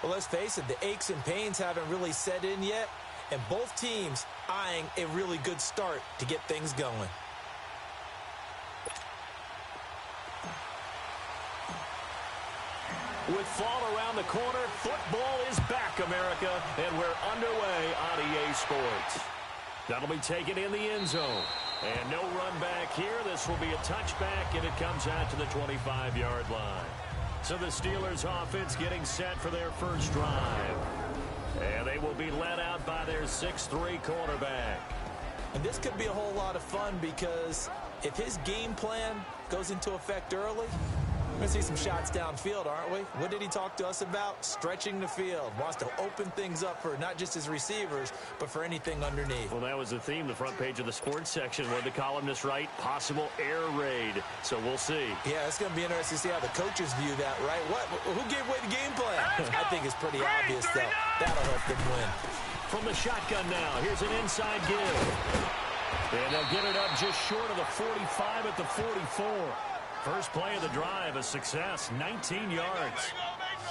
Well, let's face it, the aches and pains haven't really set in yet, and both teams eyeing a really good start to get things going. With fall around the corner, football is back, America, and we're underway on EA Sports. That'll be taken in the end zone. And no run back here. This will be a touchback, and it comes out to the 25-yard line. So the Steelers offense getting set for their first drive. And they will be led out by their 6'3" quarterback. And this could be a whole lot of fun because if his game plan goes into effect early, we're going to see some shots downfield, aren't we? What did he talk to us about? Stretching the field. Wants to open things up for not just his receivers, but for anything underneath. Well, that was the theme, the front page of the sports section, where the columnists write possible air raid. So we'll see. Yeah, it's going to be interesting to see how the coaches view that, right? Who gave away the game plan? I think it's pretty obvious, though. That'll help them win. From the shotgun now, here's an inside give. And they'll get it up just short of the 45 at the 44. First play of the drive, a success, 19 yards.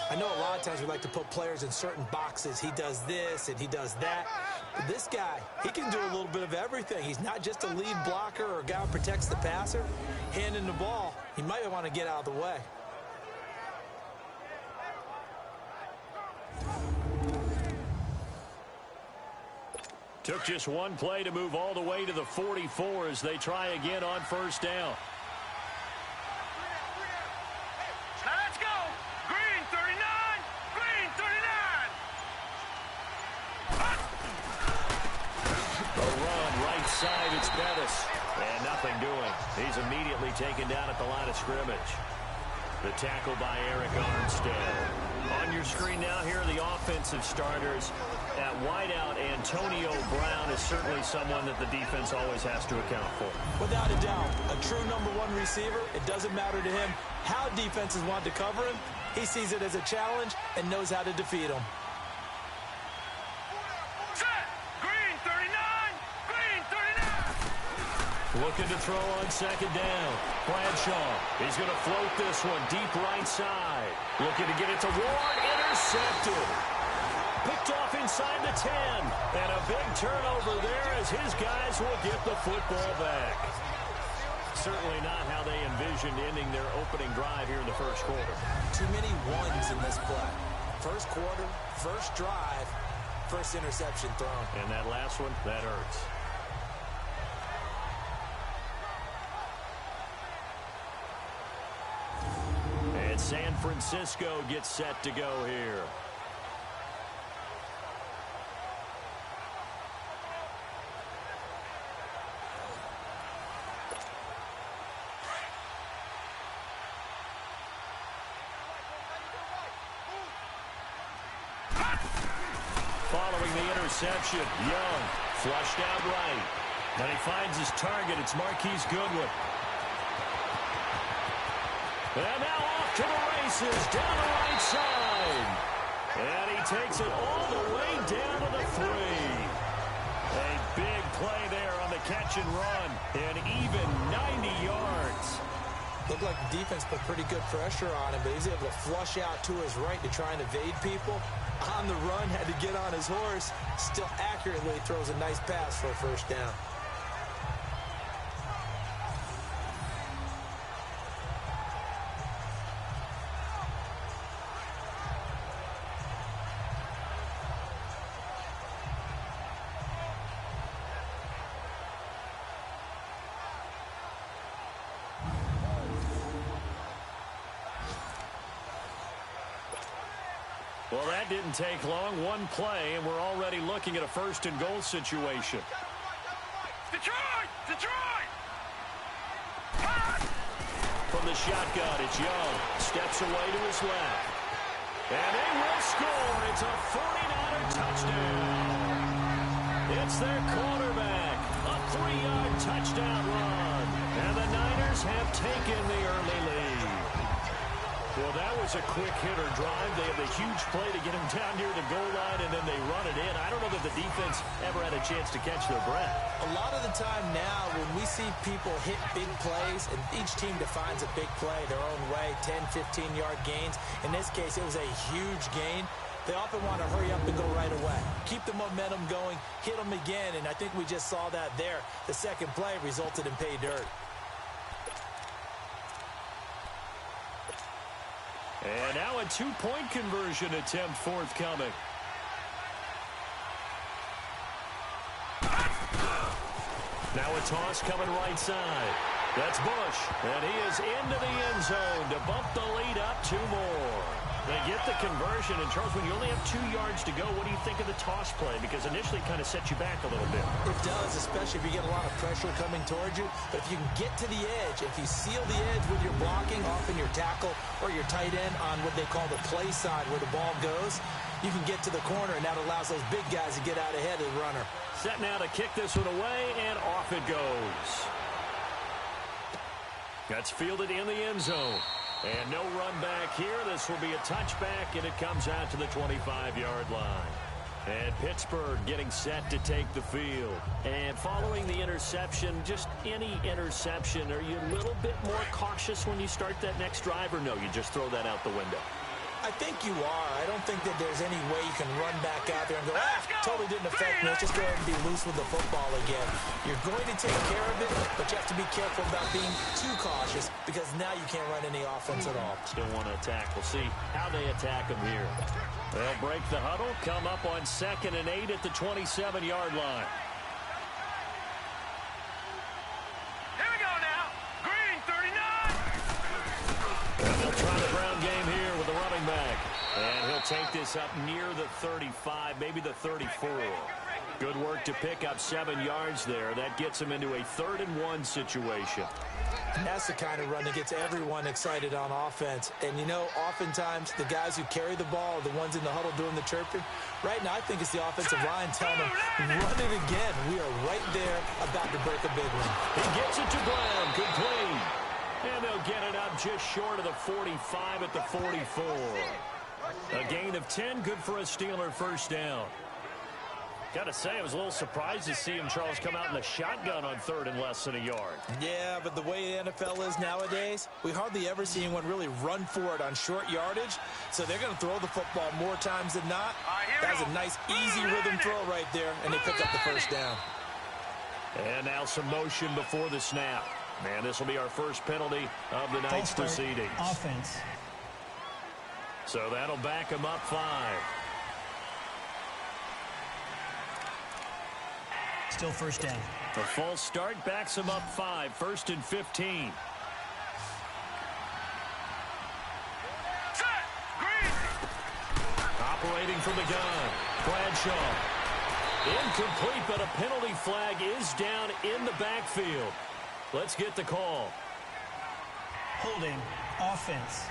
I know a lot of times we like to put players in certain boxes. He does this and he does that. But this guy, he can do a little bit of everything. He's not just a lead blocker or a guy who protects the passer. Handing the ball, he might want to get out of the way. Took just one play to move all the way to the 44 as they try again on first down. Side, it's Bettis. And nothing doing. He's immediately taken down at the line of scrimmage. The tackle by Eric Armstead. On your screen now, here are the offensive starters. At wideout, Antonio Brown is certainly someone that the defense always has to account for. Without a doubt, a true #1 receiver. It doesn't matter to him how defenses want to cover him. He sees it as a challenge and knows how to defeat them. Looking to throw on second down. Bradshaw, he's going to float this one deep right side. Looking to get it to Ward, intercepted. Picked off inside the 10. And a big turnover there as his guys will get the football back. Certainly not how they envisioned ending their opening drive here in the first quarter. Too many ones in this play. First quarter, first drive, first interception thrown. And that last one, that hurts. San Francisco gets set to go here. Following the interception, Young flushed out right. And he finds his target. It's Marquise Goodwin. And now off to the races, down the right side. And he takes it all the way down to the 3. A big play there on the catch and run. And even 90 yards. Looked like the defense put pretty good pressure on him, but he's able to flush out to his right to try and evade people. On the run, had to get on his horse. Still accurately throws a nice pass for a first down. Well, that didn't take long. One play, and we're already looking at a first-and-goal situation. Detroit! Detroit! From the shotgun, it's Young. Steps away to his left. And they will score. It's a 49er touchdown. It's their quarterback. A 3-yard touchdown run. And the Niners have taken the early lead. Well, that was a quick hitter drive. They have a huge play to get him down near the goal line, and then they run it in. I don't know that the defense ever had a chance to catch their breath. A lot of the time now, when we see people hit big plays, and each team defines a big play their own way, 10, 15-yard gains. In this case, it was a huge gain. They often want to hurry up and go right away. Keep the momentum going, hit them again, and I think we just saw that there. The second play resulted in pay dirt. And now a two-point conversion attempt forthcoming. Now a toss coming right side. That's Bush, and he is into the end zone to bump the lead up 2 more. They get the conversion, and Charles, when you only have 2 yards to go, what do you think of the toss play? Because initially it kind of sets you back a little bit. It does, especially if you get a lot of pressure coming towards you. But if you can get to the edge, if you seal the edge with your blocking, often your tackle or your tight end on what they call the play side where the ball goes, you can get to the corner, and that allows those big guys to get out ahead of the runner. Set now to kick this one away, and off it goes. That's fielded in the end zone. And no run back here. This will be a touchback, and it comes out to the 25-yard line. And Pittsburgh getting set to take the field. And following the interception, just any interception, are you a little bit more cautious when you start that next drive, or no, you just throw that out the window? I think you are. I don't think that there's any way you can run back out there and go, totally didn't affect me. Let's just go ahead and be loose with the football again. You're going to take care of it, but you have to be careful about being too cautious because now you can't run any offense at all. Still want to attack. We'll see how they attack them here. They'll break the huddle, come up on 2nd and 8 at the 27-yard line. Here we go now. Green, 39. And they'll try the ground game here with the running back. And he'll take this up near the 35, maybe the 34. Good work to pick up 7 yards there. That gets him into a 3rd and 1 situation. And that's the kind of run that gets everyone excited on offense. And, you know, oftentimes the guys who carry the ball are the ones in the huddle doing the chirping. Right now, I think it's the offensive line telling them, run it again. We are right there about to break a big one. He gets it to Brown. Complete. And they'll get it up just short of the 45 at the 44. A gain of 10, good for a Steeler first down. Got to say, I was a little surprised to see him, Charles, come out in the shotgun on 3rd and less than a yard. Yeah, but the way the NFL is nowadays, we hardly ever see anyone really run for it on short yardage. So they're going to throw the football more times than not. That was a nice, easy rhythm throw right there, and they pick up the first down. And now some motion before the snap. Man, this will be our first penalty of the night's proceedings. Offense. So that'll back him up 5. Still first down. The false start backs him up 5. 1st and 15. Set. Green. Operating from the gun. Bradshaw. Incomplete, but a penalty flag is down in the backfield. Let's get the call. Holding. Offense.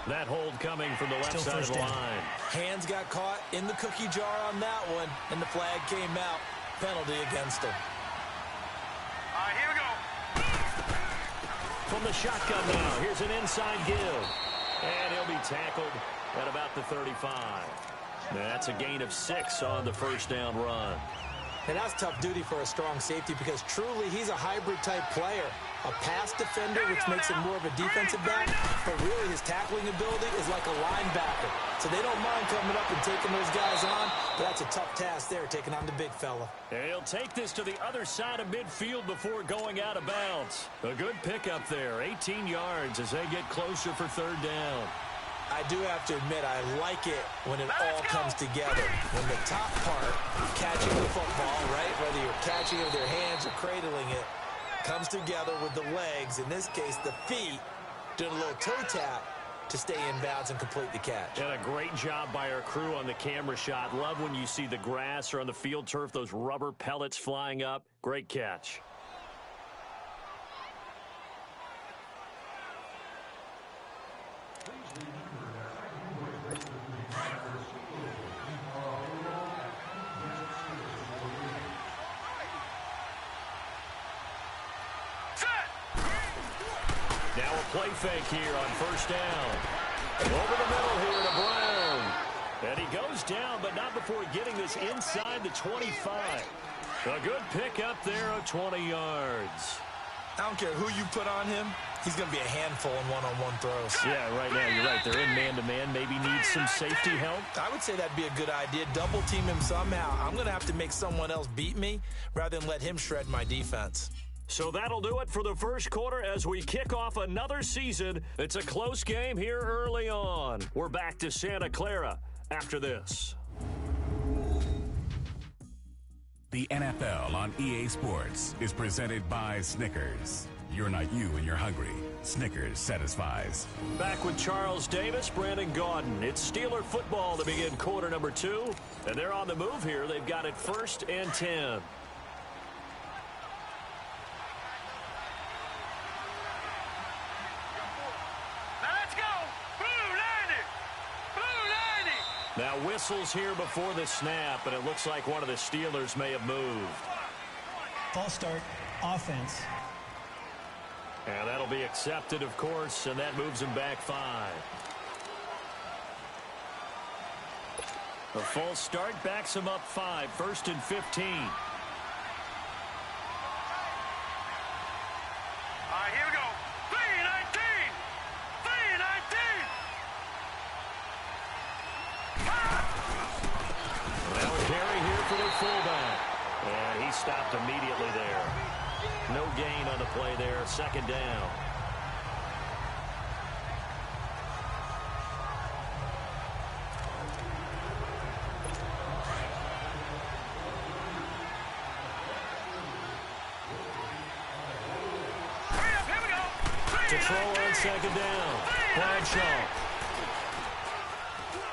That hold coming from the left side of the line. Hands got caught in the cookie jar on that one, and the flag came out. Penalty against him. All right, here we go. From the shotgun now, here's an inside give. And he'll be tackled at about the 35. That's a gain of 6 on the first down run. And that's tough duty for a strong safety because truly he's a hybrid-type player. A pass defender, which makes him more of a defensive back, but really his tackling ability is like a linebacker. So they don't mind coming up and taking those guys on, but that's a tough task there, taking on the big fella. And he'll take this to the other side of midfield before going out of bounds. A good pickup there, 18 yards as they get closer for 3rd down. I do have to admit, I like it when it all comes together. When the top part, catching the football, right, whether you're catching it with your hands or cradling it, comes together with the legs, in this case the feet, doing a little toe tap to stay in bounds and complete the catch. And a great job by our crew on the camera shot. Love when you see the grass or on the field turf, those rubber pellets flying up. Great catch. Now a play fake here on first down. Over the middle here to Brown. And he goes down, but not before getting this inside the 25. A good pick up there of 20 yards. I don't care who you put on him. He's going to be a handful in one-on-one throws. Yeah, right now, you're right. They're in man-to-man. Maybe need some safety help. I would say that'd be a good idea. Double team him somehow. I'm going to have to make someone else beat me rather than let him shred my defense. So that'll do it for the first quarter as we kick off another season. It's a close game here early on. We're back to Santa Clara after this. The NFL on EA Sports is presented by Snickers. You're not you when you're hungry. Snickers satisfies. Back with Charles Davis, Brandon Gaudin. It's Steeler football to begin quarter number 2. And they're on the move here. They've got it 1st and 10. Now let's go. Blue 90. Blue 90. Now whistles here before the snap, and it looks like one of the Steelers may have moved. False start, offense. And that'll be accepted, of course, and that moves him back 5. A false start backs him up 5, 1st and 15. All right, here we go. 319. 319. Now a carry here for their fullback. And he stopped immediately there. No gain on the play there, 2nd down. To throw on 2nd down. Bradshaw.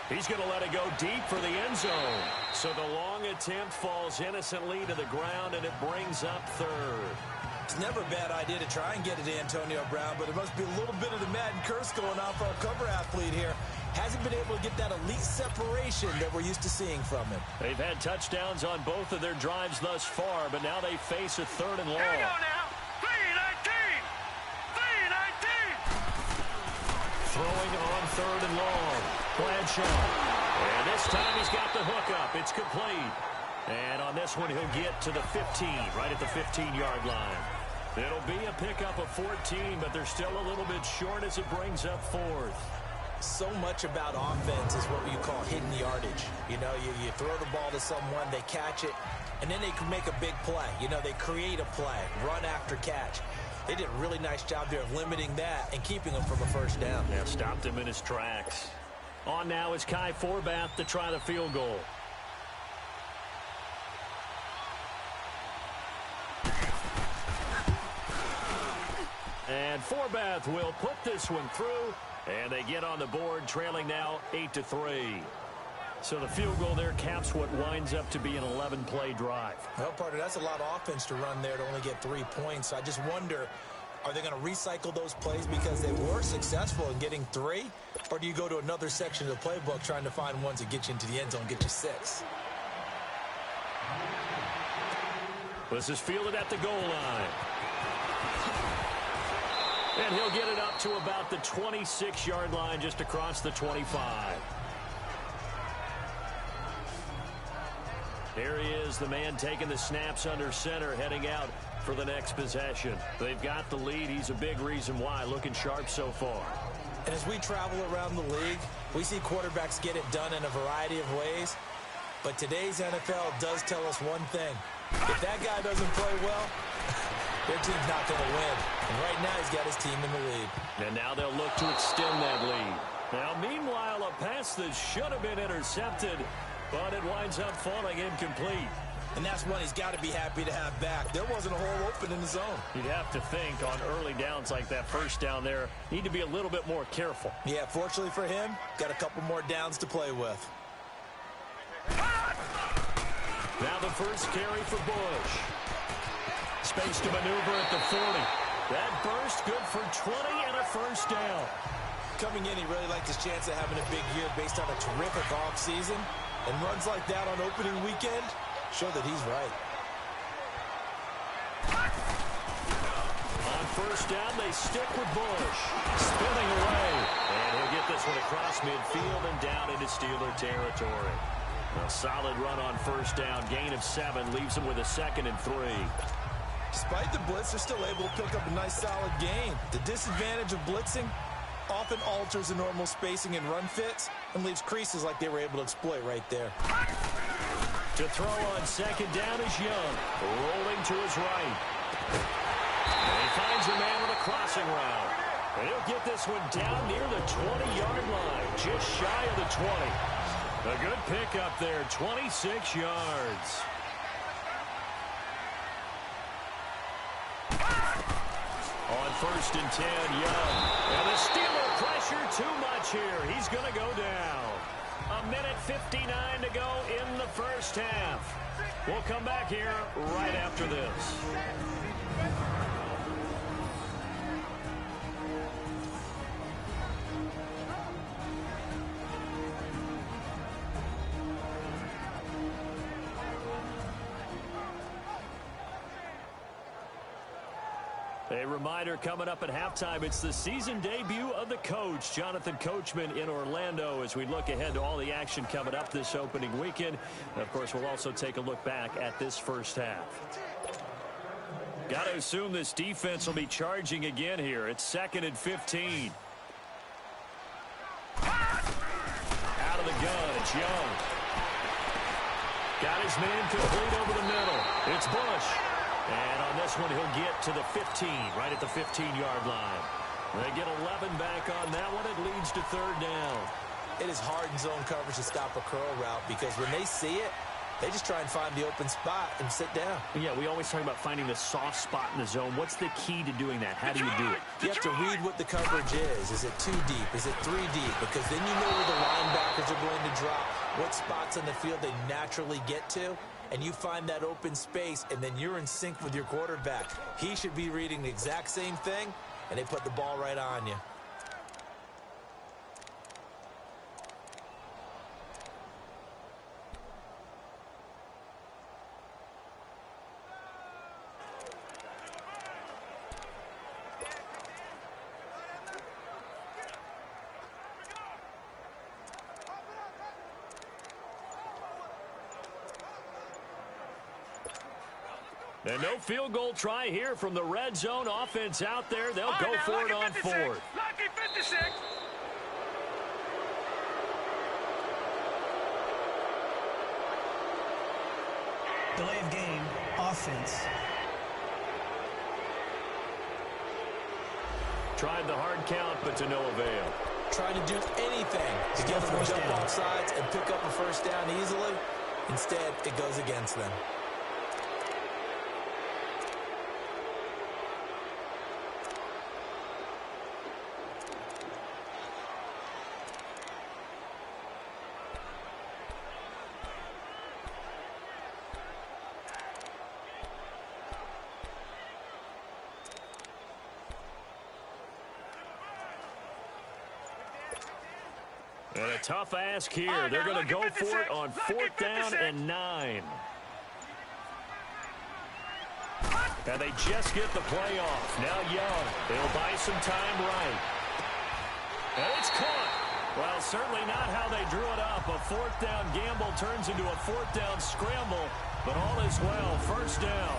He's going to let it go deep for the end zone. So the long attempt falls innocently to the ground, and it brings up 3rd. It's never a bad idea to try and get it to Antonio Brown, but it must be a little bit of the Madden curse going on for our cover athlete here. Hasn't been able to get that elite separation that we're used to seeing from him. They've had touchdowns on both of their drives thss far, but now they face a 3rd and long. Here we go now. 319. 319. Throwing on 3rd and long. Bradshaw. And this time he's got the hook up. It's complete. And on this one, he'll get to the 15, right at the 15-yard line. It'll be a pickup of 14, but they're still a little bit short as it brings up 4th. So much about offense is what you call hidden yardage. You know, you throw the ball to someone, they catch it, and then they can make a big play. You know, they create a play, run after catch. They did a really nice job there of limiting that and keeping him from a 1st down. Yeah, stopped him in his tracks. On now is Kai Forbath to try the field goal. And Forbath will put this one through, and they get on the board, trailing now 8-3. So the field goal there caps what winds up to be an 11-play drive. Well, partner, that's a lot of offense to run there to only get 3 points. I just wonder, are they going to recycle those plays because they were successful in getting 3? Or do you go to another section of the playbook trying to find ones that get you into the end zone, get you 6? This is fielded at the goal line. And he'll get it up to about the 26-yard line, just across the 25. Here he is, the man taking the snaps under center, heading out for the next possession. They've got the lead. He's a big reason why, looking sharp so far. And as we travel around the league, we see quarterbacks get it done in a variety of ways. But today's NFL does tell us one thing. If that guy doesn't play well, their team's not going to win. And right now, he's got his team in the lead. And now they'll look to extend that lead. Now, meanwhile, a pass that should have been intercepted, but it winds up falling incomplete. And that's one he's got to be happy to have back. There wasn't a hole open in the zone. You'd have to think on early downs like that, 1st down there, need to be a little bit more careful. Yeah, fortunately for him, got a couple more downs to play with. Now the first carry for Bush. Space to maneuver at the 40. That burst good for 20 and a 1st down. Coming in, he really liked his chance of having a big year based on a terrific offseason. And runs like that on opening weekend show that he's right. On 1st down, they stick with Bush. Spinning away. And he'll get this one across midfield and down into Steeler territory. A solid run on 1st down. Gain of 7 leaves him with a 2nd and 3. Despite the blitz, they're still able to pick up a nice solid gain. The disadvantage of blitzing often alters the normal spacing and run fits and leaves creases like they were able to exploit right there. To throw on second down is Young, rolling to his right. And he finds a man with a crossing route. And he'll get this one down near the 20-yard line, just shy of the 20. A good pickup there, 26 yards. On 1st and 10, Young. And the Steeler pressure too much here. He's going to go down. A minute 59 to go in the first half. We'll come back here right after this. A reminder coming up at halftime, it's the season debut of the coach, Jonathan Coachman in Orlando, as we look ahead to all the action coming up this opening weekend. And of course, we'll also take a look back at this first half. Got to assume this defense will be charging again here. It's 2nd and 15. Out of the gun, it's Young. Got his man complete over the middle. It's Bush. And on this one, he'll get to the 15, right at the 15-yard line. They get 11 back on that one. It leads to 3rd down. It is hard in zone coverage to stop a curl route because when they see it, they just try and find the open spot and sit down. Yeah, we always talk about finding the soft spot in the zone. What's the key to doing that? How do you do it? You have to read what the coverage is. Is it 2 deep? Is it 3 deep? Because then you know where the linebackers are going to drop, what spots on the field they naturally get to, and you find that open space, and then you're in sync with your quarterback. He should be reading the exact same thing, and they put the ball right on you. And no field goal try here from the red zone offense out there. They'll go for it on 4th. Lucky 56. Delay of game, offense. Tried the hard count, but to no avail. Trying to do anything to get them to jump off sides and pick up a 1st down easily. Instead, it goes against them. And a tough ask here. They're going to go for it on 4th down and 9. And they just get the play off. Now Young. They'll buy some time right. And it's caught. Well, certainly not how they drew it up. A 4th down gamble turns into a 4th down scramble. But all is well. 1st down.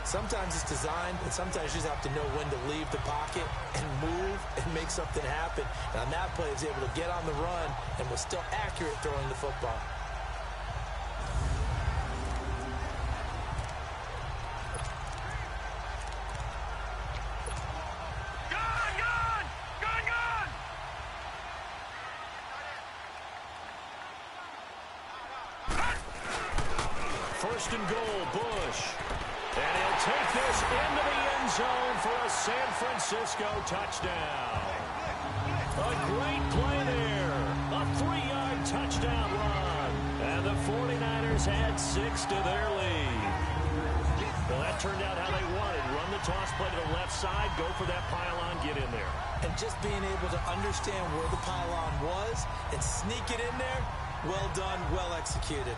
Sometimes it's designed, but sometimes you just have to know when to leave the pocket and move and make something happen. And on that play, he was able to get on the run and was still accurate throwing the football. First and goal, Bush. And he'll take this into the end zone for a San Francisco touchdown. A great play there. A 3-yard touchdown run. And the 49ers add 6 to their lead. Well, that turned out how they wanted. Run the toss play to the left side, go for that pylon, get in there. And just being able to understand where the pylon was and sneak it in there, well done, well executed.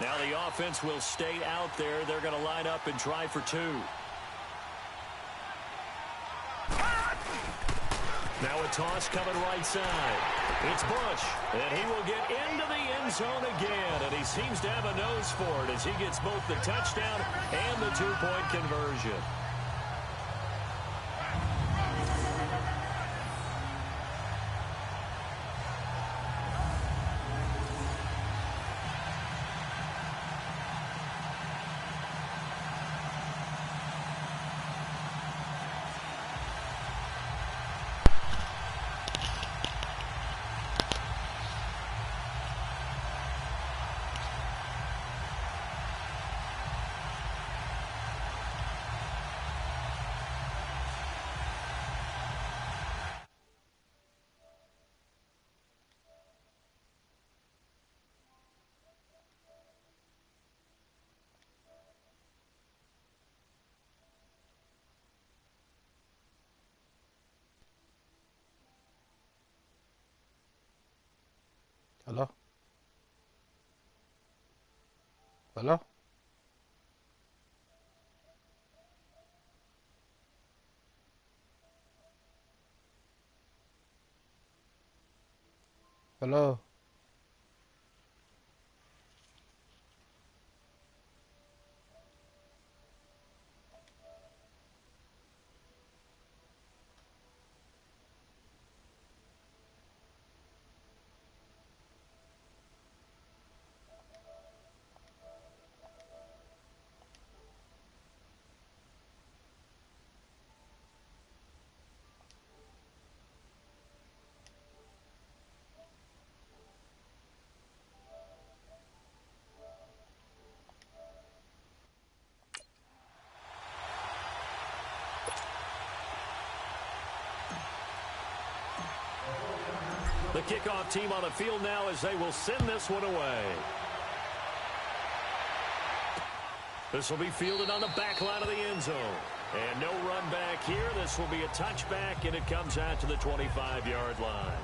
Now the offense will stay out there. They're going to line up and try for 2. Now a toss coming right side. It's Bush, and he will get into the end zone again, and he seems to have a nose for it as he gets both the touchdown and the two-point conversion. Hello? Hello? Hello? The kickoff team on the field now as they will send this one away. This will be fielded on the back line of the end zone. And no run back here. This will be a touchback, and it comes out to the 25-yard line.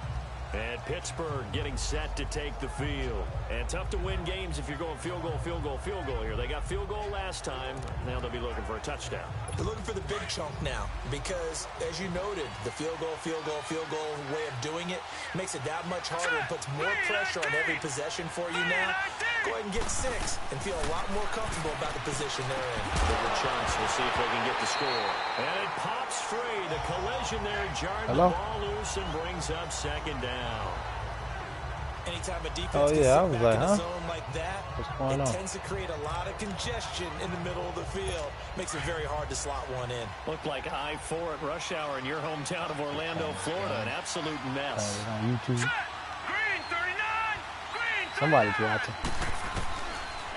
And Pittsburgh getting set to take the field. And tough to win games if you're going field goal, field goal, field goal here. They got field goal last time. Now they'll be looking for a touchdown. They're looking for the big chunk now because, as you noted, the field goal way of doing it makes it that much harder and puts more pressure on every possession for you now. Go ahead and get 6 and feel a lot more comfortable about the position they're in. Bigger chance. We'll see if they can get the score. And it pops free. The collision there jarred the ball loose and brings up second down. Anytime a defense gets back in a zone like that, it tends to create a lot of congestion in the middle of the field. Makes it very hard to slot one in. Looked like I-4 at rush hour in your hometown of Orlando, Florida. An absolute mess. On YouTube. Green 39! Green 39! Somebody's watching.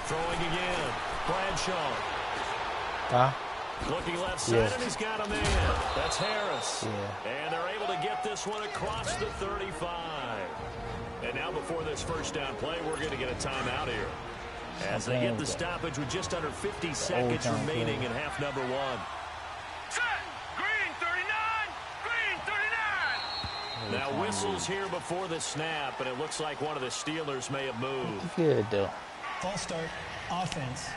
Throwing again. Bradshaw. Huh? Looking left side, and he's got a man. That's Harris. Yeah. And they're able to get this one across the 35. And now before this first down play, we're going to get a timeout here. As they get the stoppage with just under 50 seconds remaining in half number 1. Set! Green 39! Green 39! Now whistles here before the snap, and it looks like one of the Steelers may have moved. Good, though. False start, offense.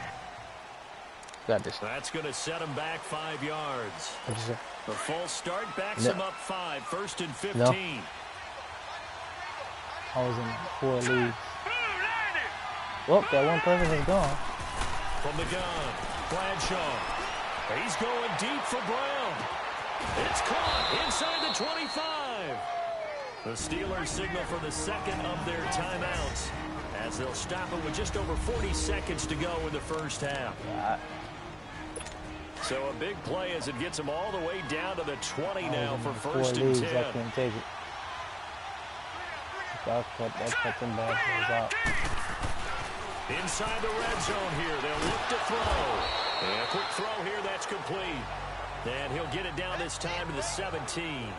Got this. That's going to set him back 5 yards. What'd you say? The false start backs him up 5, first and 15. No. I was in 4 leagues. Well, that one person is gone. From the gun, Bradshaw. He's going deep for Brown. It's caught inside the 25. The Steelers signal for the second of their timeouts as they'll stop it with just over 40 seconds to go in the first half. So a big play as it gets them all the way down to the 20 now for first and 10. I couldn't take it. That cut them bad plays out. Inside the red zone here, they'll look to throw. And a quick throw here, that's complete. And he'll get it down this time to the 17.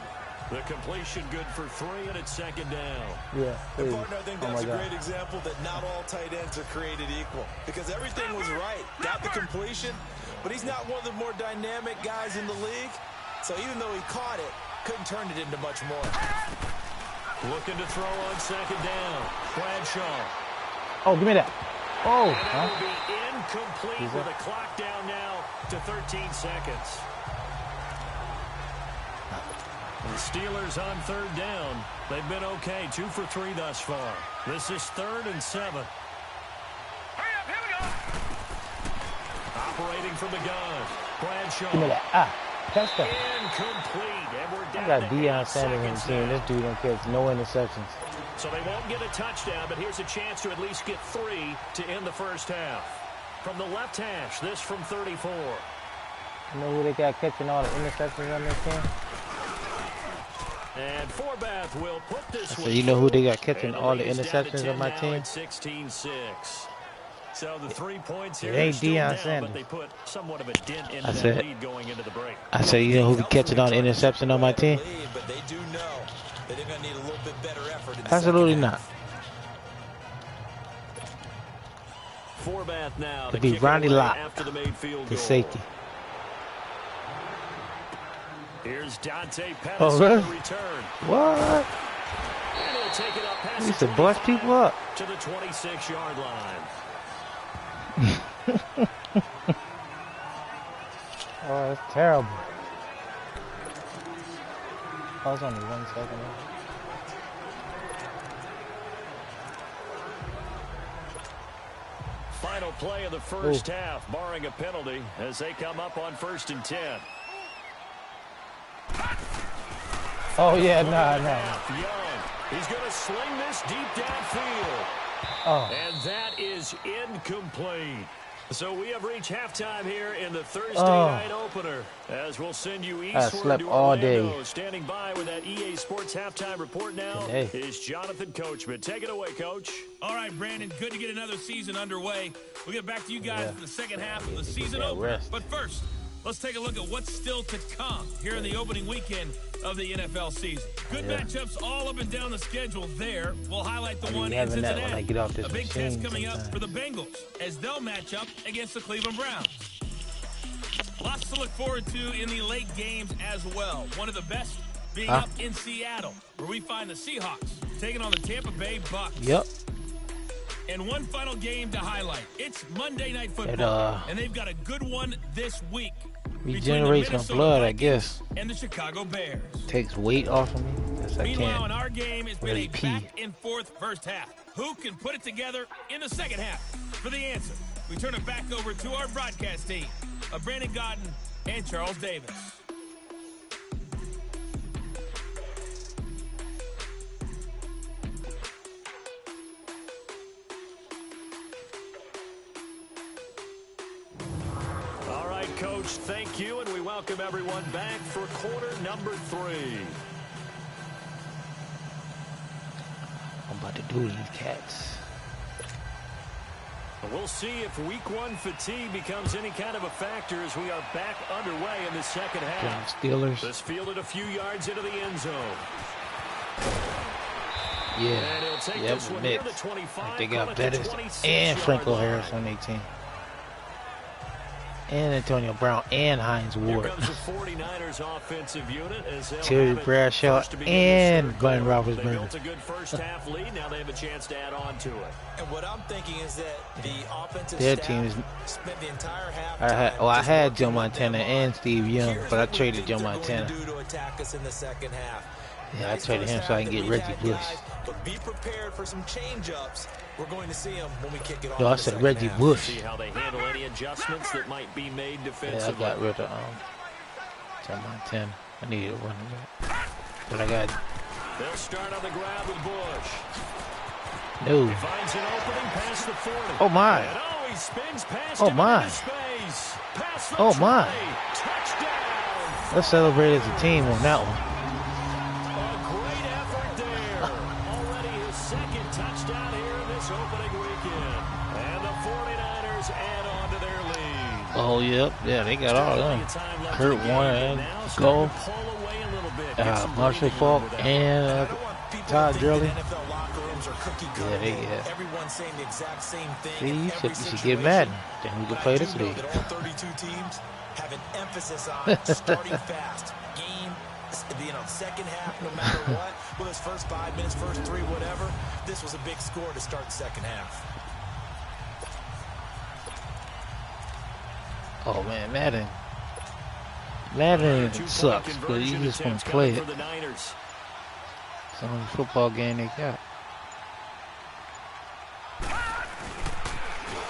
The completion good for 3, and it's second down. Yeah, and partner, I think that's a great example that not all tight ends are created equal. Because everything was right. Got the completion, but he's not one of the more dynamic guys in the league. So even though he caught it, couldn't turn it into much more. Looking to throw on second down. Bradshaw. Oh, give me that. Oh. And that will be incomplete with a clock down now to 13 seconds. The Steelers on 3rd down. They've been okay, 2 for 3 thus far. This is 3rd and 7. Hurry up, here we go. Operating from the gun. Bradshaw. Give me that. Touchdown. Incomplete. And we're I down got to Deion 8 Sanders on the seconds team. now. This dude don't catch no interceptions. So they won't get a touchdown, but here's a chance to at least get 3 to end the first half. From the left hash, this from 34. You know who they got catching all the interceptions on this team? And Forbath will put this So one you know who they got through. catching And the all the lead is down to interceptions 10 on my now team? at 16-6. So the 3 points here It ain't are still Deion down, Sanders. but they put somewhat of a dent into I that said- lead going into the break. I say, you know who be catching all the interception on my team? But they do know that they're going to need a little bit better effort in the Absolutely second not. half. Forbath now to It'd be kick it Ronnie away Lott, after the made field the goal. safety. Here's Dante Pettis Oh, really? on the return. What? And he'll take it up You past used the to bust 25 people up. to the 26-yard line. Oh, that's terrible. Oh, it's only 1 second. Final play of the first half, barring a penalty, as they come up on 1st and 10. Oh, yeah, Half, nah. Young. He's going to sling this deep downfield. Oh, And that is incomplete. So we have reached halftime here in the Thursday Oh. night opener. As we'll send you I eastward slept to all Orlando. day. Standing by with that EA Sports halftime report now Today. is Jonathan Coachman. Take it away, Coach. All right, Brandon, good to get another season underway. We'll get back to you guys in the second half of the season that opener. rest. But first, let's take a look at what's still to come here in the opening weekend of the NFL season. Good matchups all up and down the schedule there. We'll highlight the I be one in having that Cincinnati. when I get off this A big machine test coming up sometimes. for the Bengals as they'll match up against the Cleveland Browns. Lots to look forward to in the late games as well. One of the best being up in Seattle, where we find the Seahawks taking on the Tampa Bay Bucks. Yep. And one final game to highlight. It's Monday Night Football, It, and they've got a good one this week. Regenerates my blood, I guess. And the Chicago Bears. Takes weight off of me. Yes, I Meanwhile, in can't. our game, it's been really a pee. back-and-forth first half. Who can put it together in the second half? For the answer, we turn it back over to our broadcast team of Brandon Godden and Charles Davis. All right, Coach, thank you, and we welcome everyone back for quarter number 3. I'm about to do these cats. We'll see if week 1 fatigue becomes any kind of a factor as we are back underway in the second half. Steelers. This fielded a few yards into the end zone. Yeah. And he'll take Yep, this one near the mix. 25. They call got it the Bettis 26 and yard Franco line. Harris on their team. And Antonio Brown and Hines Here Ward. comes the 49ers offensive unit as they'll Terry have it Bradshaw first to begin and this third Glenn quarter. They Roethlisberger. built a good first half lead. Now they have a chance to add on to it. And what I'm thinking is that the offensive Their staff team is. spent the entire half I had Joe Montana and Steve Young, but I traded Joe Montana. To attack us in the second half. Yeah, I Nice traded first him so I half can that get we Reggie had, Bush. guys, but be prepared for some change-ups. We're going to see them when we kick it off. No, in I the said second Reggie half. Bush. See how they handle any adjustments that might be made Yeah, I defensively. got rid of Joe Montana. I needed a running back. But I got They'll start on the ground with Bush. no. He finds an opening past the 40. Oh, my. And he spins past Oh, him my. into space. Past the Oh, my. 20. Touchdown. Let's celebrate as a team on that one. A great effort there. Already his second touchdown here in this opening weekend. And the 49ers add on to their lead. Oh, yep. Yeah, they got all of them. Kurt Warner and Go. Marshall Falk and Todd Gurley. Yeah, they get. Everyone's saying the exact same thing. See, in you every should get mad. Then we can play this I do know league. that all 32 teams have an emphasis on starting fast. Game, second half, no matter what. Well, this first 5 minutes, first 3, whatever. This was a big score to start the second half. Oh man, Madden. Madden sucks, but you just want to play it. It's the only football game they got.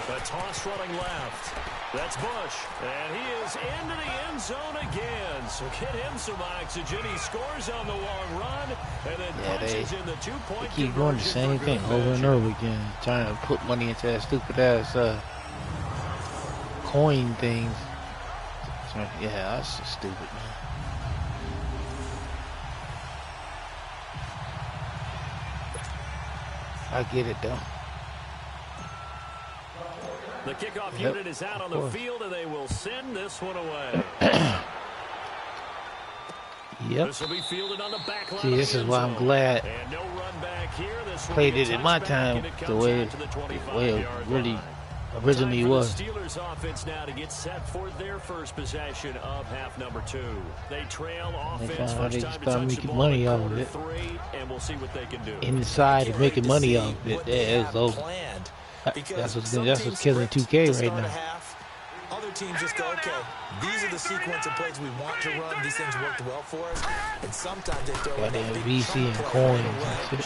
A toss running left. That's Bush. And he is into the end zone again. So get him some oxygen. He scores on the long run. And then punches in the 2-point. They keep doing the same thing over and over again. Trying to put money into that stupid ass coin things. So, yeah, that's just stupid, man. I get it though. The kickoff unit is out on the field, and they will send this one away. Yep. This will be fielded on the back line. See, this is why I'm glad no run back here. This played it in my time the way it really originally was. The Steelers offense now to get set for their first possession of half number 2. They trail offense first time to touch the ball money off of it. 3, and we'll see what they can do. Inside and making money off of it. That's what's killing 2K right now. Other teams just go, okay, these are the sequence of plays we want to run. These things worked well for us. And sometimes they throw in a big VC and coins.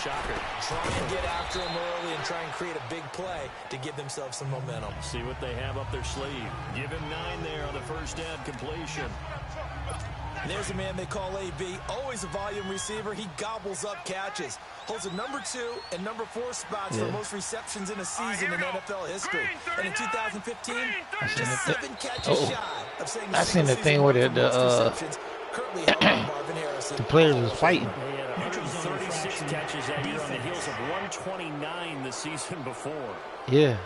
Try and get after them early and try and create a big play to give themselves some momentum. See what they have up their sleeve. Give him 9 there on the first down completion. And there's a man they call AB, always a volume receiver. He gobbles up catches. Holds the number 2 and number 4 spots for most receptions in a season in NFL history. And in 2015, just 7 catches shy of saying I seen the thing where the players was fighting. He had 136 catches that year on the heels of 129 the season before. Yeah.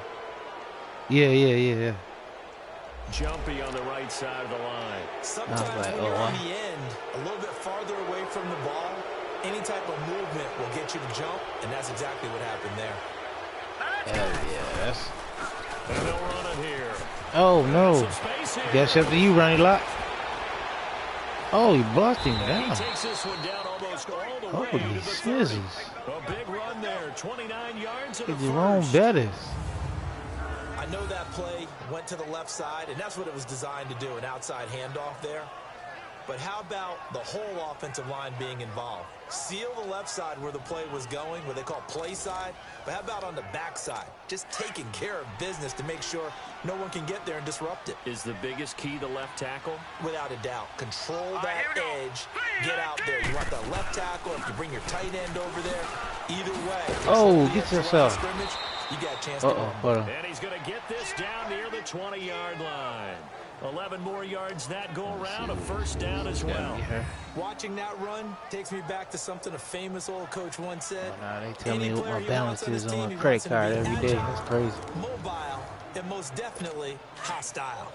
Jumpy on the right side of the line. Sometimes when you're on the end, a little bit farther away from the ball, any type of movement will get you to jump, and that's exactly what happened there. Hell yes. And they'll run it here. Oh no. Guess up to you, Ronnie Lott. Oh, he blocked him down. He takes this one down almost all the way Holy to the scissors. 30. A big run there, 29 yards in the Jerome first. Bettis. I know that play went to the left side, and that's what it was designed to do, an outside handoff there. But how about the whole offensive line being involved? Seal the left side where the play was going, what they call play side. But how about on the back side? Just taking care of business to make sure no one can get there and disrupt it. Is the biggest key the left tackle? Without a doubt. Control that edge. Get out there. You want the left tackle. If you bring your tight end over there, either way. Oh, get yourself. You got a chance to win. And he's going to get this down near the 20-yard line. 11 more yards that go around, a first down as well. Watching that run takes me back to something a famous old coach once said. They tell me what my balance is on my credit card every day. That's crazy. Mobile and most definitely hostile.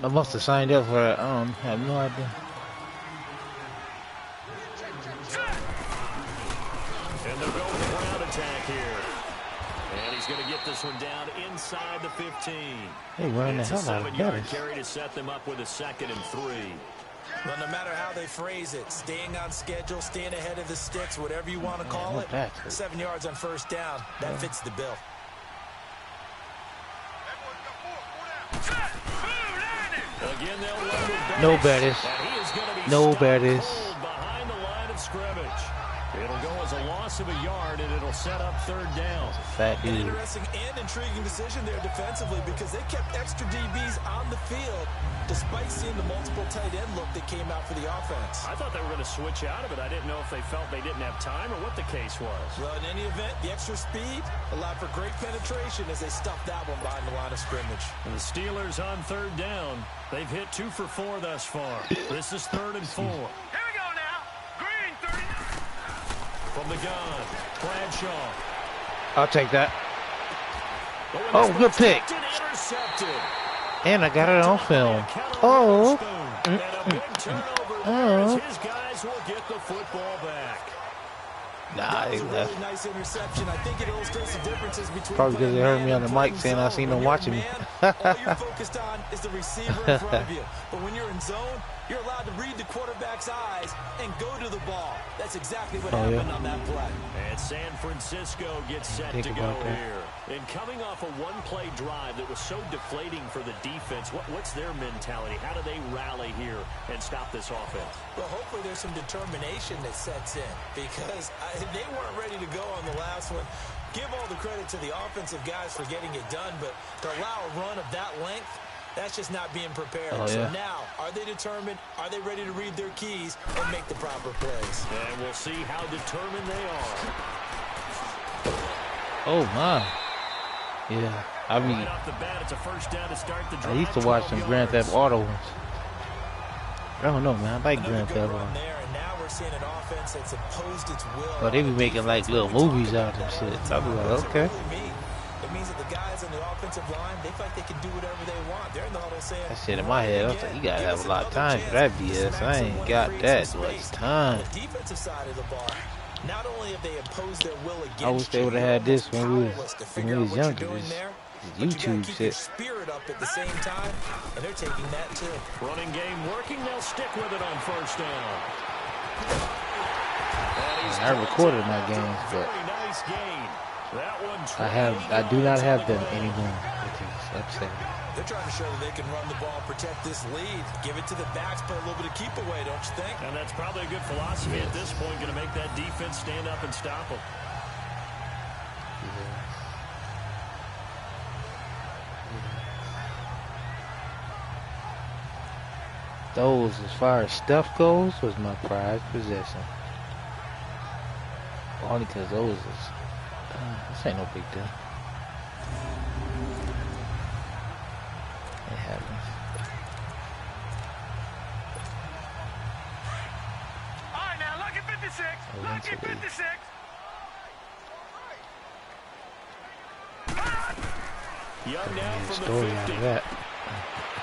I must have signed up for that. I have no idea. And they'll go with the ground attack here. And he's going to get this one down inside the 15. Hey, running the hell out of 7-yard carry to set them up with a 2nd and 3. Well, no matter how they phrase it, staying on schedule, staying ahead of the sticks, whatever you want to call it, 7 yards on first down, that fits the bill. Again, they'll run with No Bettis. No Bettis. Behind the line of scrimmage. It'll go as a loss of a yard, and it'll set up 3rd down. Fat dude. An interesting and intriguing decision there defensively because they kept extra DBs on the field despite seeing the multiple tight end look that came out for the offense. I thought they were going to switch out of it. I didn't know if they felt they didn't have time or what the case was. Well, in any event, the extra speed allowed for great penetration as they stuffed that one behind the line of scrimmage. And the Steelers on 3rd down. They've hit 2 for 4 thus far. This is 3rd and 4. Here we go now. Green 30. From the gun, Bradshaw. I'll take that. Oh, good pick. And I got it on film. Oh. His guys will get the football back. Nah, he left. Really nice interception. I think it illustrates the differences between Probably because they heard me on the mic saying I seen them watching me. All you're focused on is the receiver in front of you. But when you're in zone, you're allowed to read the quarterback's eyes and go to the ball. That's exactly what happened on that play. And San Francisco gets set to go here. And coming off a one-play drive that was so deflating for the defense, what's their mentality? How do they rally here and stop this offense? Well, hopefully there's some determination that sets in because they weren't ready to go on the last one. Give all the credit to the offensive guys for getting it done, but to allow a run of that length, that's just not being prepared. Oh, yeah. So now, are they determined? Are they ready to read their keys and make the proper plays? And we'll see how determined they are. Oh, my. Yeah, I mean, Right off the bat, it's a first down to start the drive. I used to watch some Grand Theft Auto ones. I don't know, man. I like Grand Theft Auto. But they be making like little movies out of them shit. I be like, okay. It means that the guys on the offensive line, they feel like they can do whatever they want. They're in the huddle saying, That shit in my head, I was like, you gotta have a lot of time for that BS. I ain't got that much time. the defensive side of the ball. Not only have they imposed their will against I wish they would have had this when we was younger. This YouTube shit. Spirit up at the same time, and they're taking that too. Running game working. They'll stick with it on first down. I recorded my games, but Nice gain. I do not have them anymore, which is upsetting. They're trying to show that they can run the ball, protect this lead, give it to the backs, play a little bit of keep away, don't you think? And that's probably a good philosophy at this point, going to make that defense stand up and stop them. Those, as far as stuff goes, was my prized possession. Only because those is, this ain't no big deal. It happens. All right, now look at 56. Look at 56. Young now from the Story 50. out of that.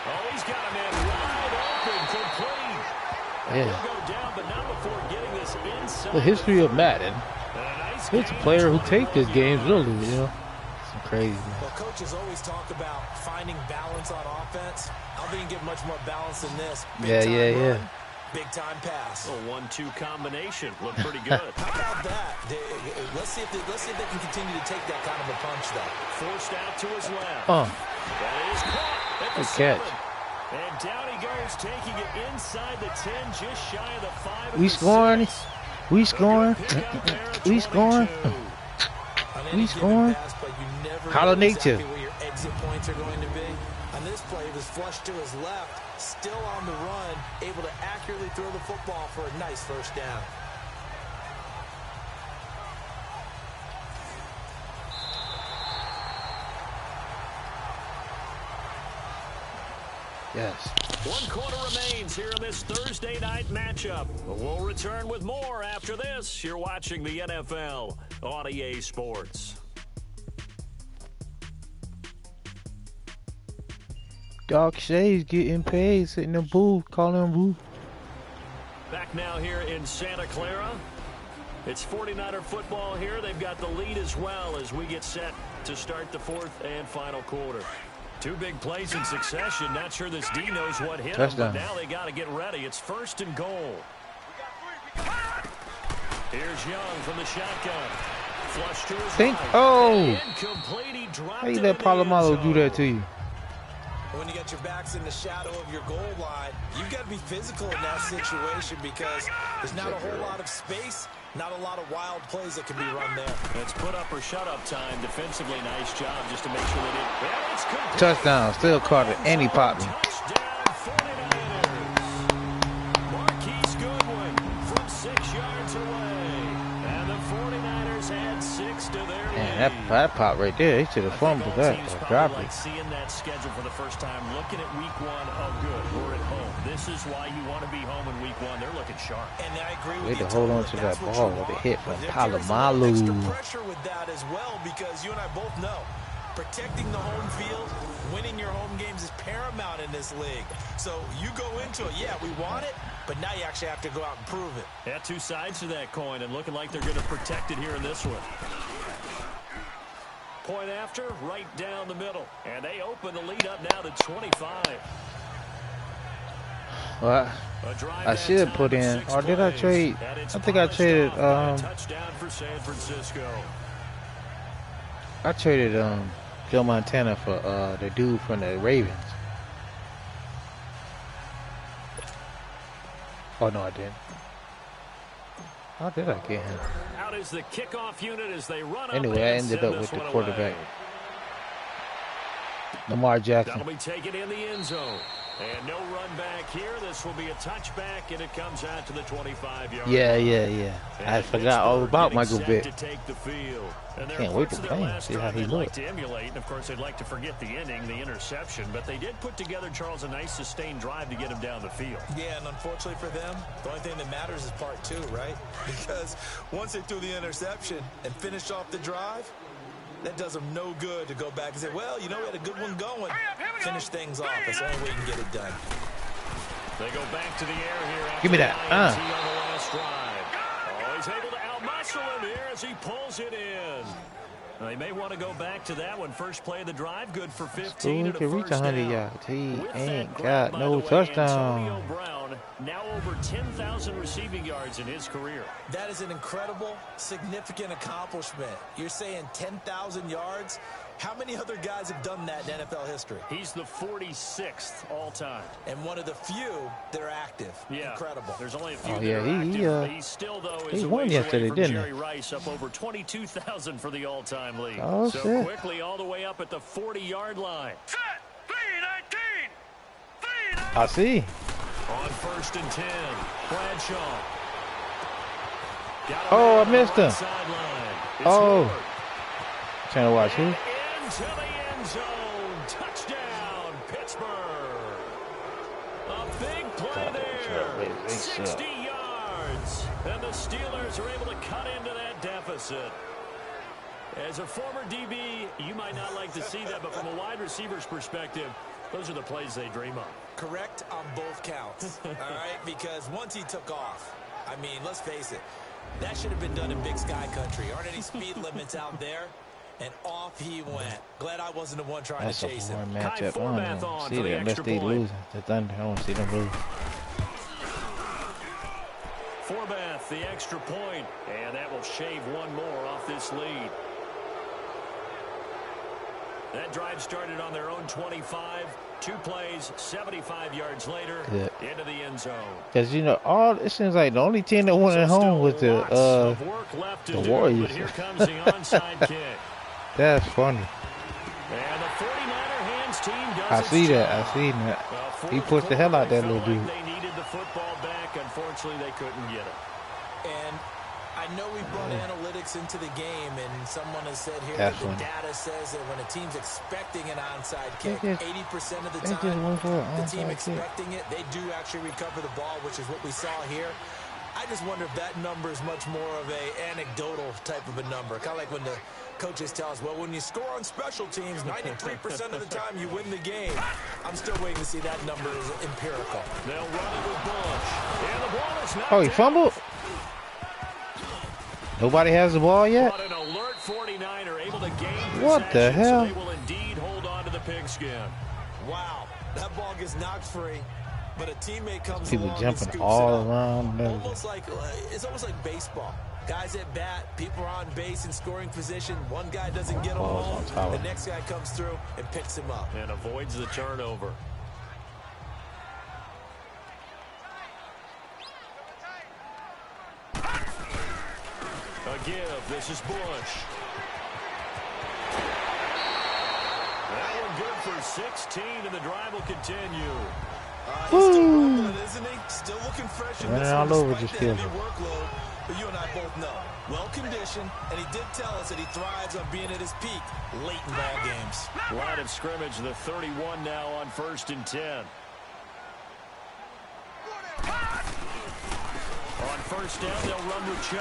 Oh, he's got a man wide open, complete. Yeah. He'll go down, but not before getting this inside. The history of Madden. Nice It's a player who takes his games really, you know. Some crazy, man. Well, coaches always talk about finding balance on offense. I don't think you get much more balance than this. Yeah. Big time pass. A 1-2 combination. Looked pretty good. How about that? Let's see if they can continue to take that kind of a punch, though. Forced out to his left. That is caught at the Good catch. 7. And down he goes, taking it inside the 10, just shy of the 5. We scoring. We scoring. We scoring. We scoring. Hollow nature. Exactly where your exit points are going to be. On this play, he was flushed to his left, still on the run, able to accurately throw the football for a nice first down. Yes. 1 quarter remains here in this Thursday night matchup. We'll return with more after this. You're watching the NFL on EA Sports. Doc Shay's getting paid, sitting in the booth, calling him booth. Back now here in Santa Clara. It's 49er football here. They've got the lead as well as we get set to start the fourth and final quarter. 2 big plays in succession. Not sure this D knows what hit him, but now they got to get ready. It's first and goal. Here's Young from the shotgun. Flush to his right. Oh! How you let Palomalo do that to you? When you got your backs in the shadow of your goal line, you've got to be physical in that situation because there's not a whole lot of space, not a lot of wild plays that can be run there. It's put up or shut up time. Defensively, nice job just to make sure they didn't. Yeah, it's complete. Touchdown, still caught it, and he popped me. Touchdown, 49ers. Marquise Goodwin from 6 yards away. And the 49ers had 6 to their lead. Man, that pop right there, he should have fumbled that or dropped it. Seeing that schedule for the first time, looking at week 1, oh good, we're at home. This is why you want to be home in week 1. They're looking sharp. And I agree They with you. had to hold on to that ball with a hit from Palomalo. Extra pressure with that as well because you and I both know protecting the home field, winning your home games is paramount in this league. So you go into it, yeah, we want it, but now you actually have to go out and prove it. Yeah, 2 sides to that coin and looking like they're going to protect it here in this one. Point after, right down the middle. And they open the lead up now to 25. Well, I should put in, or did I trade? I think I traded, touchdown for San Francisco. I traded Joe Montana for the dude from the Ravens. Oh no, I didn't. How did I get him? Out is the kickoff unit as they run anyway, I ended up with the quarterback. Lamar Jackson. That'll be taken in the end zone. And no run back here. This will be a touchback, and it comes out to the 25-yard line. Yeah. I forgot all about Michael Vick. Can't wait to play him, see how he looks. To emulate, and of course, they'd like to forget the inning, the interception, but they did put together, Charles, a nice sustained drive to get him down the field. Yeah, and unfortunately for them, the only thing that matters is part two, right? Because once they threw the interception and finished off the drive, that does them no good to go back and say, well, you know, we had a good one going. Finish things off. That's the only way you can get it done. They go back to the air here. Give me that. On the last drive. Oh, he's able to outmuscle him here as he pulls it in. They may want to go back to that one. First play of the drive, good for 15 and a reach first 100 down. yards. He With ain't grab, got no touchdown. Antonio Brown, now over 10,000 receiving yards in his career. That is an incredible, significant accomplishment. You're saying 10,000 yards? How many other guys have done that in NFL history? He's the 46th all-time. And one of the few that are active. Yeah. Incredible. There's only a few Oh, that yeah, are active. he He still, though, he is a won ways yesterday, away from didn't he? Jerry Rice, up over 22,000 for the all-time lead. Oh, so shit. quickly all the way up at the 40-yard line. Set. 3-19. I see. On 1st and 10, Bradshaw. Oh, I missed him. Oh. Heyward. Trying to watch who? Into the end zone. Touchdown, Pittsburgh. A big play there. 60 yards. And the Steelers are able to cut into that deficit. As a former DB, you might not like to see that, but from a wide receiver's perspective, those are the plays they dream of. Correct on both counts, all right? Because once he took off, I mean, let's face it, that should have been done in Big Sky Country. Aren't any speed limits out there? And off he went. Glad I wasn't the one trying to chase him. That's a foreign matchup. I don't see that unless they lose. The Thunder, I don't see them lose. Forbath, the extra point, and that will shave one more off this lead. That drive started on their own 25. 2 plays, 75 yards later, into the end zone. Because, you know, it seems like the only team that won at home was the Warriors. But here comes the onside kick. That's funny. And the 49er hands team does I see that. He pushed the hell out that little dude. They needed the football back. Unfortunately, they couldn't get it. And I know we brought analytics into the game, and someone has said here that the data says that when a team's expecting an onside kick, 80% of the time, the team expecting it, they do actually recover the ball, which is what we saw here. I just wonder if that number is much more of a anecdotal type of a number. Kind of like when the coaches tell us, well, when you score on special teams, 93% of the time you win the game. I'm still waiting to see that number is empirical. They'll run it with Bush. And the ball is knocked he fumbled? Nobody has the ball yet? But an alert 49er able to gain what the hell? So they will indeed hold on to the pigskin. Wow, that ball gets knocked free, but a teammate comes people along jumping and scoops all it up. around. It's almost like baseball. Guys at bat, people are on base in scoring position. One guy doesn't get along, the next guy comes through and picks him up. And avoids the turnover. A give. This is Bush. That one good for 16, and the drive will continue. He's still rumbling, isn't he? Still looking fresh in this all over despite the heavy workload. But you and I both know, well-conditioned, and he did tell us that he thrives on being at his peak late in ball games. Line of scrimmage, the 31 now on 1st and 10. On 1st down, they'll run with Chubb.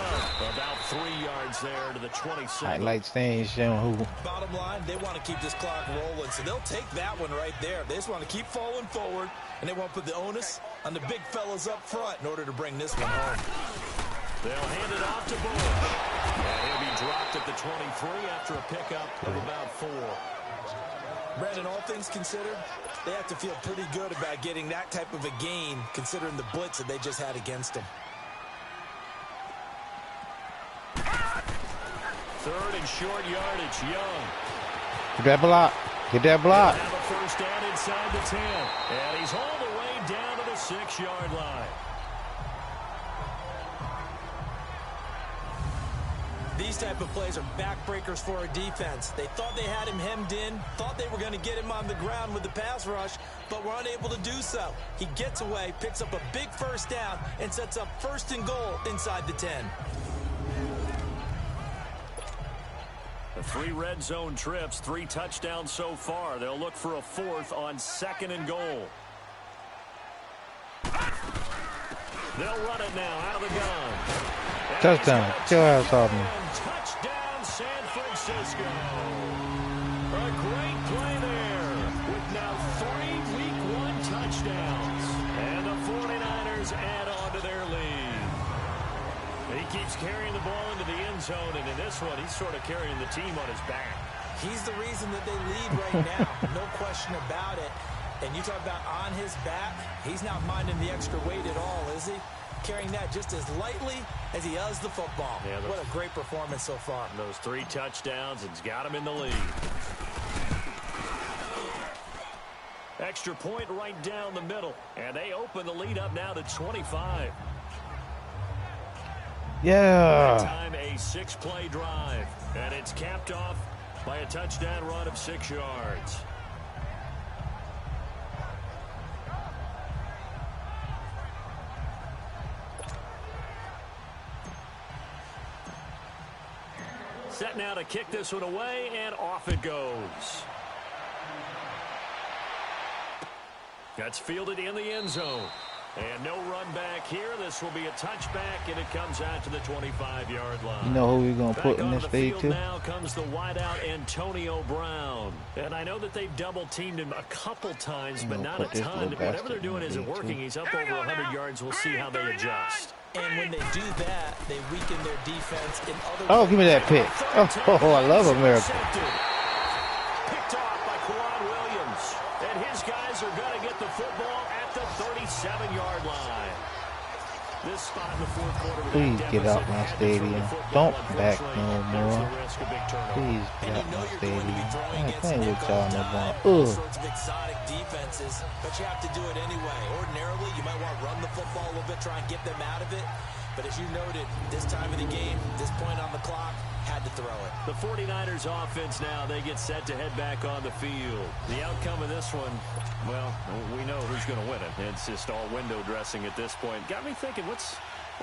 About 3 yards there to the 27. Highlights things showing who. Bottom line, they want to keep this clock rolling, so they'll take that one right there. They just want to keep falling forward, and they want to put the onus on the big fellas up front in order to bring this one home. They'll hand it off to Bush. And he'll be dropped at the 23 after a pickup of about 4. Brandon, all things considered, they have to feel pretty good about getting that type of a gain, considering the blitz that they just had against them. Third and short yardage, Young. Get that block. Get that block. Have a first down inside the 10. And he's all the way down to the 6-yard line. These type of plays are backbreakers for a defense. They thought they had him hemmed in, thought they were going to get him on the ground with the pass rush, but were unable to do so. He gets away, picks up a big first down, and sets up 1st and goal inside the 10. The 3 red zone trips, 3 touchdowns so far. They'll look for a 4th on 2nd and goal. They'll run it now out of the gun. Touchdown. Get your ass off me. Touchdown, San Francisco. A great play there with now 3 Week 1 touchdowns. And the 49ers add on to their lead. He keeps carrying the ball into the end zone, and in this one, he's sort of carrying the team on his back. He's the reason that they lead right now. No question about it. And you talk about on his back, he's not minding the extra weight at all, is he? Carrying that just as lightly as he does the football. Yeah, what a great performance so far. Those 3 touchdowns, it's got him in the lead. Extra point right down the middle. And they open the lead up now to 25. Yeah. That time a 6-play drive. And it's capped off by a touchdown run of 6 yards. Set now to kick this one away, and off it goes. That's fielded in the end zone. And no run back here. This will be a touchback, and it comes out to the 25-yard line. You know who we're going to put in this feed too? Now comes the wideout Antonio Brown. And I know that they've double-teamed him a couple times, but not a ton. Whatever they're doing isn't working. He's up over 100 yards. We'll see how they adjust. And when they do that, they weaken their defense in other ways. Oh, give me that pick. Oh, I love America. Picked off by Quan Williams. And his guys are going to get the football at the 37-yard line. This spot in the 4th quarter. Please get out my stadium. Don't back no more. Please get out my stadium. I ain't with y'all no more. All sorts of exotic defenses, but you have to do it anyway. Ordinarily, you might want to run the football a little bit, try and get them out of it. But as you noted, this time of the game, this point on the clock, had to throw it. The 49ers offense now, they get set to head back on the field. The outcome of this one, well, we know who's going to win it. It's just all window dressing at this point. Got me thinking, what's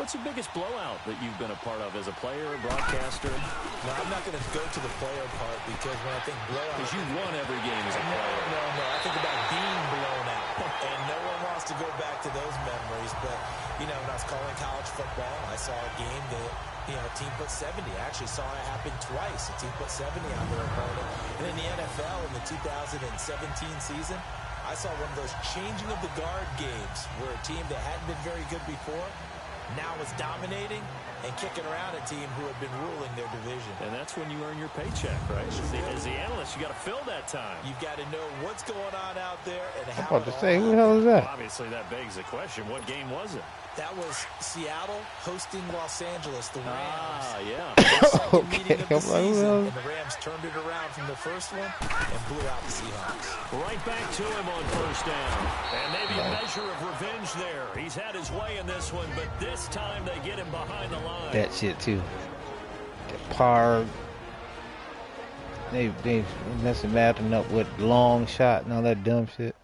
the biggest blowout that you've been a part of as a player, a broadcaster? No, I'm not going to go to the player part because when I think blowout... Because you won every game as a player. No. I think about being blown out. And no one wants to go back to those memories. But, you know, when I was calling college football, I saw a game that, you know, a team put 70. I actually saw it happen twice. A team put 70 on their opponent. And in the NFL, in the 2017 season, I saw one of those changing of the guard games where a team that hadn't been very good before now was dominating and kicking around a team who had been ruling their division. And that's when you earn your paycheck, right? As the analyst, you got to fill that time. You've got to know what's going on out there and how. I'm about to say, who the hell is that? Obviously, that begs the question: what game was it? That was Seattle hosting Los Angeles, the Rams. Ah, yeah. Okay, of the season, and the Rams turned it around from the first one and blew out the Seahawks. Right back to him on first down. And maybe a measure of revenge there. He's had his way in this one, but this time they get him behind the line. That shit, too. The par. They messing Madden up with long shot and all that dumb shit.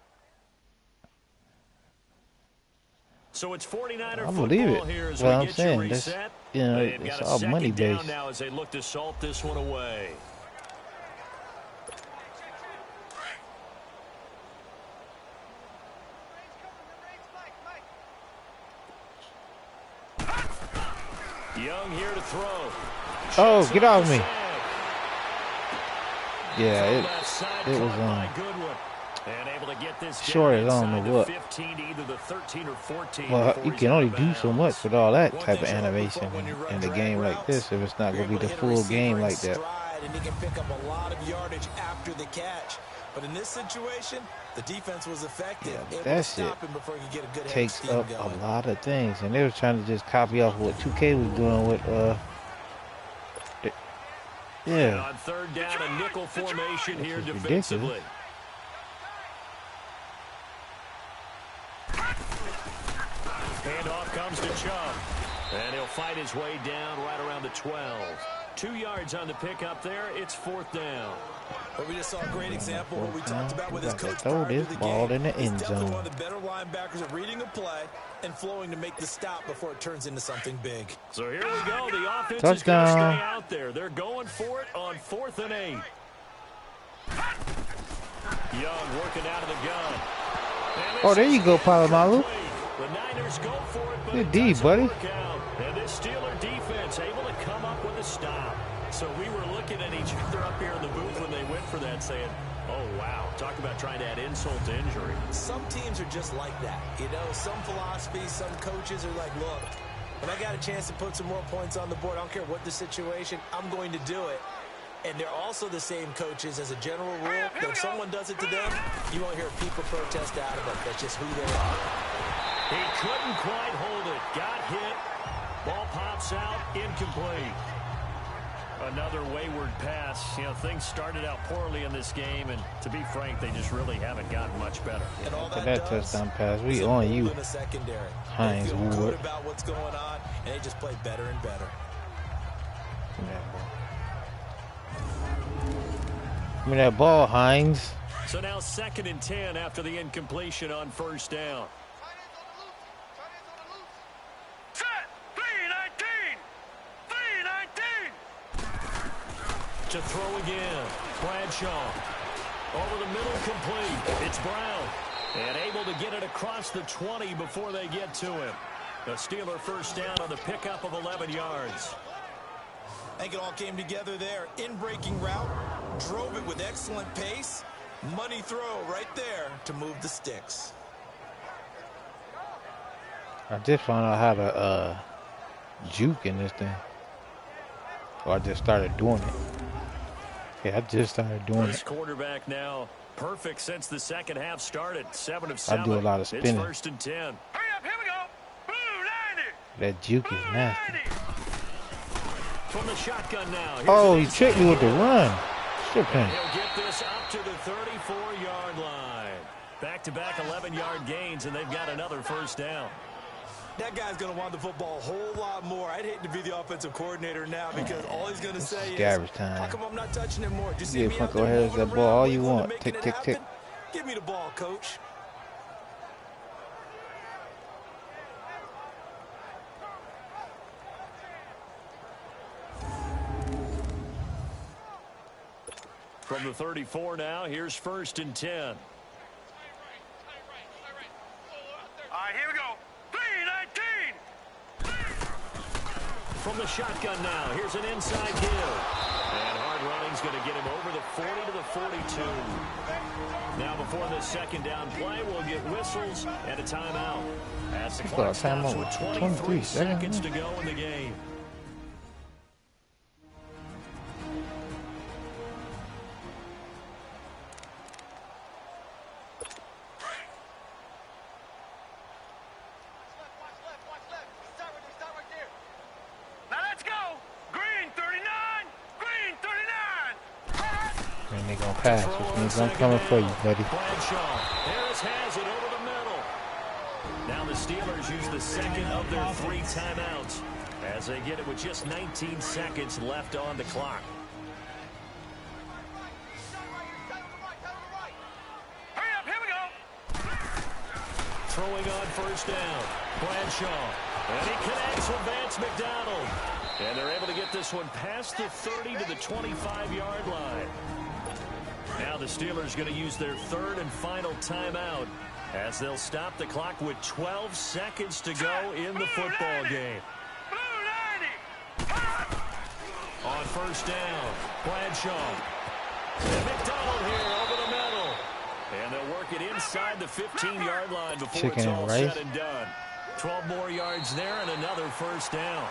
So it's 49er I believe it. Here as well, we I'm saying that's, you know, it's all money based. Now as they look to salt this one away. Young here to throw. Oh, get off me! Yeah, it was on. And able to get this short as on the what. 15 to either the 13 or 14. Well, you can only do so much with all that type of animation in a game like this if it's not going to be the full game like that. And he can pick up a lot of yardage after the catch. But in this situation, the defense was effective. Yeah, that shit takes up a lot of things. And they were trying to just copy off what 2K was doing with And Yeah. on third down, a nickel formation here This is defensively. Handoff comes to Chubb. And he'll fight his way down right around the 12. 2 yards on the pickup there. It's 4th down. But we just saw a great example of what we talked about with his coach. Throw this ball in the end He's definitely zone. one of the better linebackers at reading a play and flowing to make the stop before it turns into something big. So here we go. The offense Touchdown. is going to stay out there. They're going for it on 4th and 8. Young working out of the gun. Oh, there you go, Palomalu. The Niners go for it, but Good it D, doesn't buddy. work out. And this Steeler defense able to come up with a stop. So we were looking at each other up here in the booth when they went for that, saying, oh, wow, talk about trying to add insult to injury. Some teams are just like that. You know, some philosophies, some coaches are like, look, when I got a chance to put some more points on the board, I don't care what the situation, I'm going to do it. And they're also the same coaches as a general rule that if someone does it to them, you won't hear people protest out of it. That's just who they are. He couldn't quite hold it. Got hit. Ball pops out. Incomplete. Another wayward pass. You know, things started out poorly in this game, and to be frank, they just really haven't gotten much better. And all That touchdown pass. We on you, Heyward. They feel good about what's going on, and they just play better and better. Give me that ball, Hines. So now 2nd and 10 after the incompletion on 1st down. Set. 3-19. 3-19. To throw again. Bradshaw. Over the middle, complete. It's Brown. And able to get it across the 20 before they get to him. The Steeler 1st down on the pickup of 11 yards. I think it all came together there. In-breaking route, drove it with excellent pace. Money throw right there to move the sticks. I just found out how to juke in this thing. Or I just started doing it. Yeah, I just started doing This it. quarterback now perfect since the second half started. 7 of 7. I do a lot of spinning. It's 1st and 10. Hurry up, here we go. Blue 90. That juke is nasty. From the shotgun now. Here's Oh, an he tricked me with the run. Strip him. He'll get this up to the 34-yard line. Back-to-back 11-yard gains, and they've got another 1st down. That guy's going to want the football a whole lot more. I'd hate to be the offensive coordinator now because all he's going to say is, garbage time. how come I'm not touching it more? Just see Yeah, me out go there ahead, moving that ball around, all you wiggling and want. making Tick, it tick, tick. happen? Give me the ball, coach. From the 34 now, here's 1st and 10. All right, here we go. 3-19. From the shotgun now, here's an inside give. And hard running's going to get him over the 40 to the 42. Now before the 2nd down play, we'll get whistles and a timeout. As the clock stops with 23 seconds to go in the game. Now let's go. Green 39. Green 39. And they gonna pass, which means I'm coming for you, buddy. Bradshaw. Harris has it over the middle. Now the Steelers use the 2nd of their 3 timeouts as they get it with just 19 seconds left on the clock. Hurry up, here we go. Throwing on 1st down. Bradshaw. And he connects with Vance McDonald. And they're able to get this one past the 30 to the 25-yard line. Now the Steelers going to use their 3rd and final timeout as they'll stop the clock with 12 seconds to go in the football game. Blue 90. On 1st down, Bradshaw. And McDonald here over the middle. And they'll work it inside the 15-yard line before Chicken it's and all rice. said and done. 12 more yards there and another 1st down.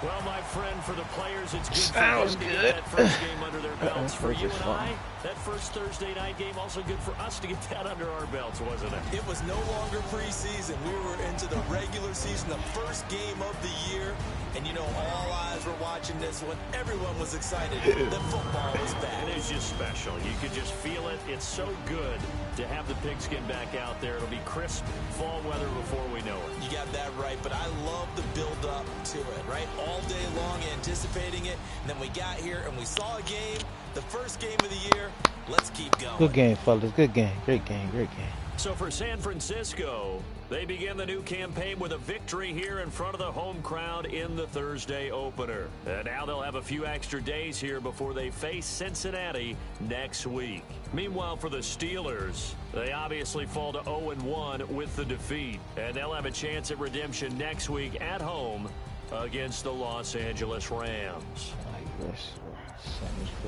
Well, my friend, for the players, it's good for them to get that first game under their belts. For you and I, That first Thursday night game also good for us to get that under our belts, wasn't it? It was no longer preseason. We were into the regular season, the first game of the year. And, you know, all eyes were watching this when everyone was excited that football was back. It is just special. You could just feel it. It's so good to have the pigskin back out there. It'll be crisp fall weather before we know it. You got that right, but I love the build-up to it, right? All day long anticipating it. And then we got here and we saw a game, the first game of the year. Let's keep going. Good game, fellas. Good game. Great game. Great game. So for San Francisco, they begin the new campaign with a victory here in front of the home crowd in the Thursday opener. And now they'll have a few extra days here before they face Cincinnati next week. Meanwhile, for the Steelers, they obviously fall to 0-1 with the defeat. And they'll have a chance at redemption next week at home against the Los Angeles Rams.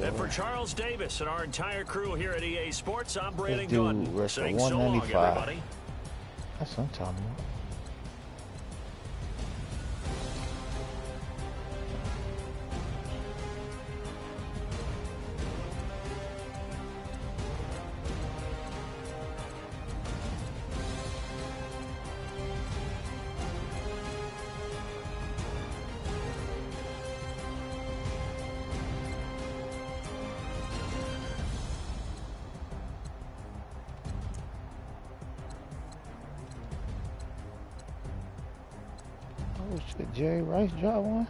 And for Charles Davis and our entire crew here at EA Sports, I'm Brandon Gunn saying so long, everybody. That's what I'm talking about. Oh shit, Jerry Rice dropped one.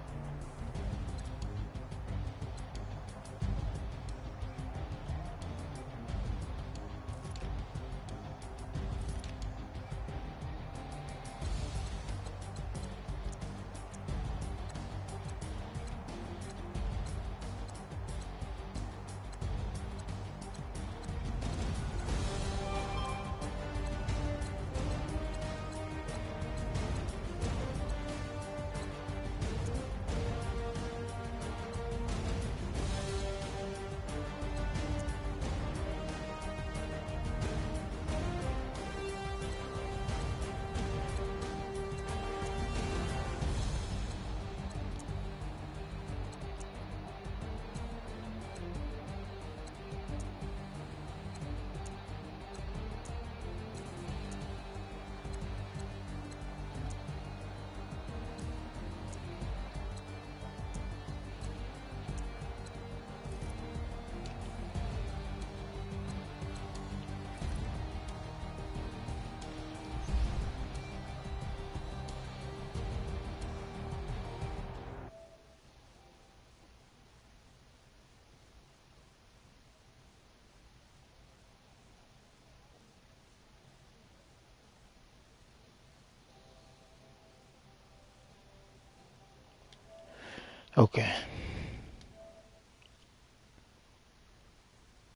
Okay.